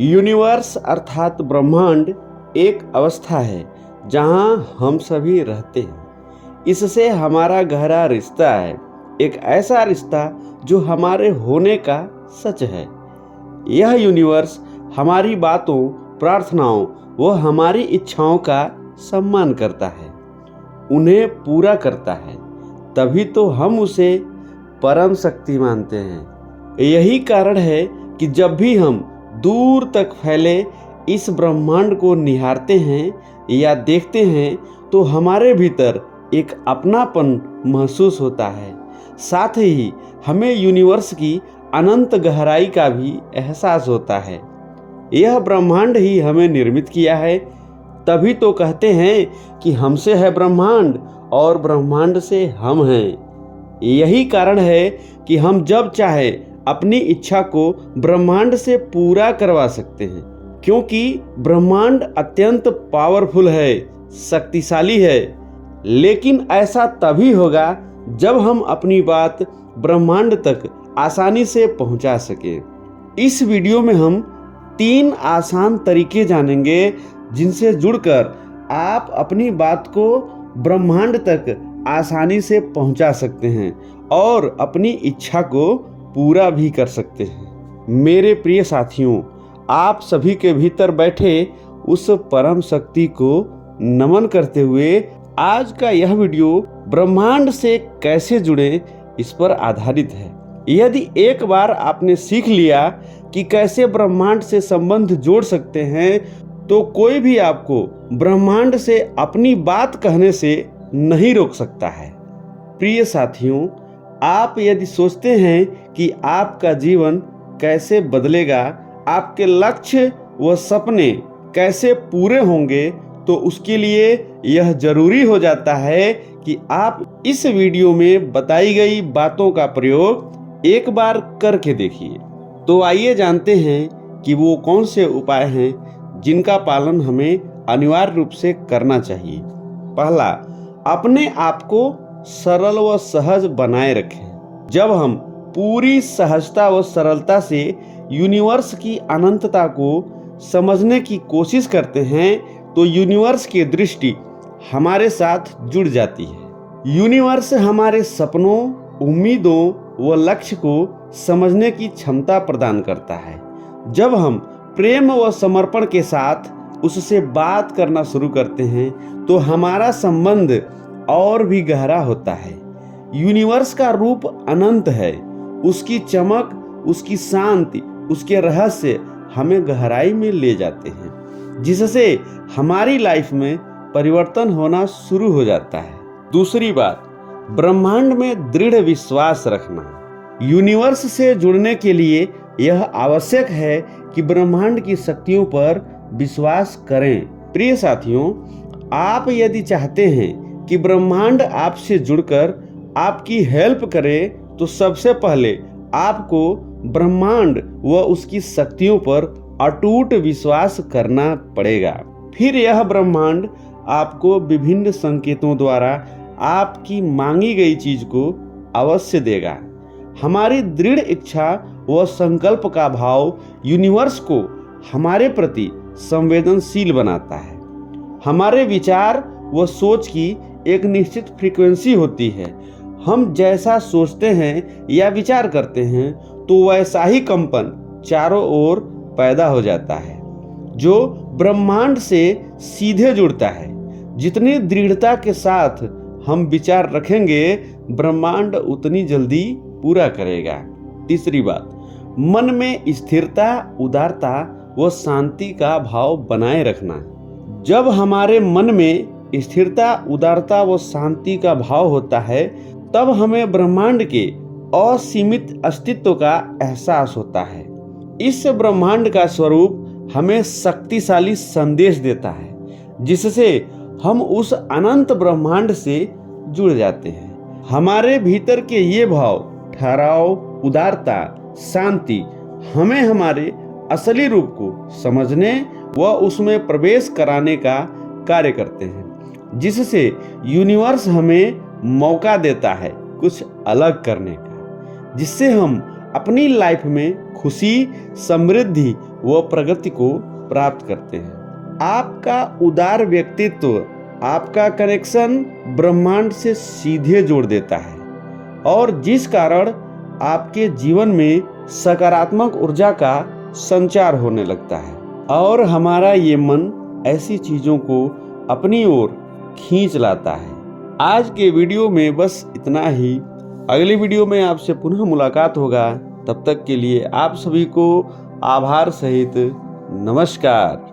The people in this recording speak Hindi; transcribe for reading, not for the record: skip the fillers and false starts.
यूनिवर्स अर्थात ब्रह्मांड एक अवस्था है जहां हम सभी रहते हैं। इससे हमारा गहरा रिश्ता है, एक ऐसा रिश्ता जो हमारे होने का सच है। यह यूनिवर्स हमारी बातों, प्रार्थनाओं व हमारी इच्छाओं का सम्मान करता है, उन्हें पूरा करता है। तभी तो हम उसे परम शक्ति मानते हैं। यही कारण है कि जब भी हम दूर तक फैले इस ब्रह्मांड को निहारते हैं या देखते हैं तो हमारे भीतर एक अपनापन महसूस होता है। साथ ही हमें यूनिवर्स की अनंत गहराई का भी एहसास होता है। यह ब्रह्मांड ही हमें निर्मित किया है। तभी तो कहते हैं कि हमसे है ब्रह्मांड और ब्रह्मांड से हम हैं। यही कारण है कि हम जब चाहे अपनी इच्छा को ब्रह्मांड से पूरा करवा सकते हैं, क्योंकि ब्रह्मांड अत्यंत पावरफुल है, शक्तिशाली है। लेकिन ऐसा तभी होगा जब हम अपनी बात ब्रह्मांड तक आसानी से पहुंचा सके। इस वीडियो में हम 3 आसान तरीके जानेंगे जिनसे जुड़कर आप अपनी बात को ब्रह्मांड तक आसानी से पहुंचा सकते हैं और अपनी इच्छा को पूरा भी कर सकते हैं। मेरे प्रिय साथियों, आप सभी के भीतर बैठे उस परम शक्ति को नमन करते हुए आज का यह वीडियो ब्रह्मांड से कैसे जुड़े इस पर आधारित है। यदि एक बार आपने सीख लिया कि कैसे ब्रह्मांड से संबंध जोड़ सकते हैं तो कोई भी आपको ब्रह्मांड से अपनी बात कहने से नहीं रोक सकता है। प्रिय साथियों, आप यदि सोचते हैं कि आपका जीवन कैसे बदलेगा, आपके लक्ष्य व सपने कैसे पूरे होंगे, तो उसके लिए यह जरूरी हो जाता है कि आप इस वीडियो में बताई गई बातों का प्रयोग एक बार करके देखिए। तो आइए जानते हैं कि वो कौन से उपाय हैं जिनका पालन हमें अनिवार्य रूप से करना चाहिए। पहला, अपने आप को सरल व सहज बनाए रखें। जब हम पूरी सहजता व सरलता से यूनिवर्स की अनंतता को समझने की कोशिश करते हैं तो यूनिवर्स की दृष्टि हमारे साथ जुड़ जाती है। यूनिवर्स हमारे सपनों, उम्मीदों व लक्ष्य को समझने की क्षमता प्रदान करता है। जब हम प्रेम व समर्पण के साथ उससे बात करना शुरू करते हैं तो हमारा संबंध और भी गहरा होता है। यूनिवर्स का रूप अनंत है। उसकी चमक, उसकी शांति, उसके रहस्य हमें गहराई में ले जाते हैं, जिससे हमारी लाइफ में परिवर्तन होना शुरू हो जाता है। दूसरी बात, ब्रह्मांड में दृढ़ विश्वास रखना। यूनिवर्स से जुड़ने के लिए यह आवश्यक है कि ब्रह्मांड की शक्तियों पर विश्वास करें। प्रिय साथियों, आप यदि चाहते हैं कि ब्रह्मांड आपसे जुड़कर आपकी हेल्प करे तो सबसे पहले आपको ब्रह्मांड व उसकी शक्तियों पर अटूट विश्वास करना पड़ेगा। फिर यह ब्रह्मांड आपको विभिन्न संकेतों द्वारा आपकी मांगी गई चीज को अवश्य देगा। हमारी दृढ़ इच्छा व संकल्प का भाव यूनिवर्स को हमारे प्रति संवेदनशील बनाता है। हमारे विचार व सोच की एक निश्चित फ्रीक्वेंसी होती है। हम जैसा सोचते हैं या विचार करते हैं तो वैसा ही कंपन चारों ओर पैदा हो जाता है, जो ब्रह्मांड से सीधे जुड़ता है। जितनी दृढ़ता के साथ हम विचार रखेंगे, ब्रह्मांड उतनी जल्दी पूरा करेगा। तीसरी बात, मन में स्थिरता, उदारता व शांति का भाव बनाए रखना। जब हमारे मन में स्थिरता, उदारता व शांति का भाव होता है तब हमें ब्रह्मांड के असीमित अस्तित्व का एहसास होता है। इस ब्रह्मांड का स्वरूप हमें शक्तिशाली संदेश देता है, जिससे हम उस अनंत ब्रह्मांड से जुड़ जाते हैं। हमारे भीतर के ये भाव, ठहराव, उदारता, शांति हमें हमारे असली रूप को समझने व उसमें प्रवेश कराने का कार्य करते हैं, जिससे यूनिवर्स हमें मौका देता है कुछ अलग करने का, जिससे हम अपनी लाइफ में खुशी, समृद्धि व प्रगति को प्राप्त करते हैं। आपका उदार व्यक्तित्व आपका कनेक्शन ब्रह्मांड से सीधे जोड़ देता है और जिस कारण आपके जीवन में सकारात्मक ऊर्जा का संचार होने लगता है और हमारा ये मन ऐसी चीजों को अपनी ओर खींच लाता है। आज के वीडियो में बस इतना ही। अगली वीडियो में आपसे पुनः मुलाकात होगा। तब तक के लिए आप सभी को आभार सहित नमस्कार।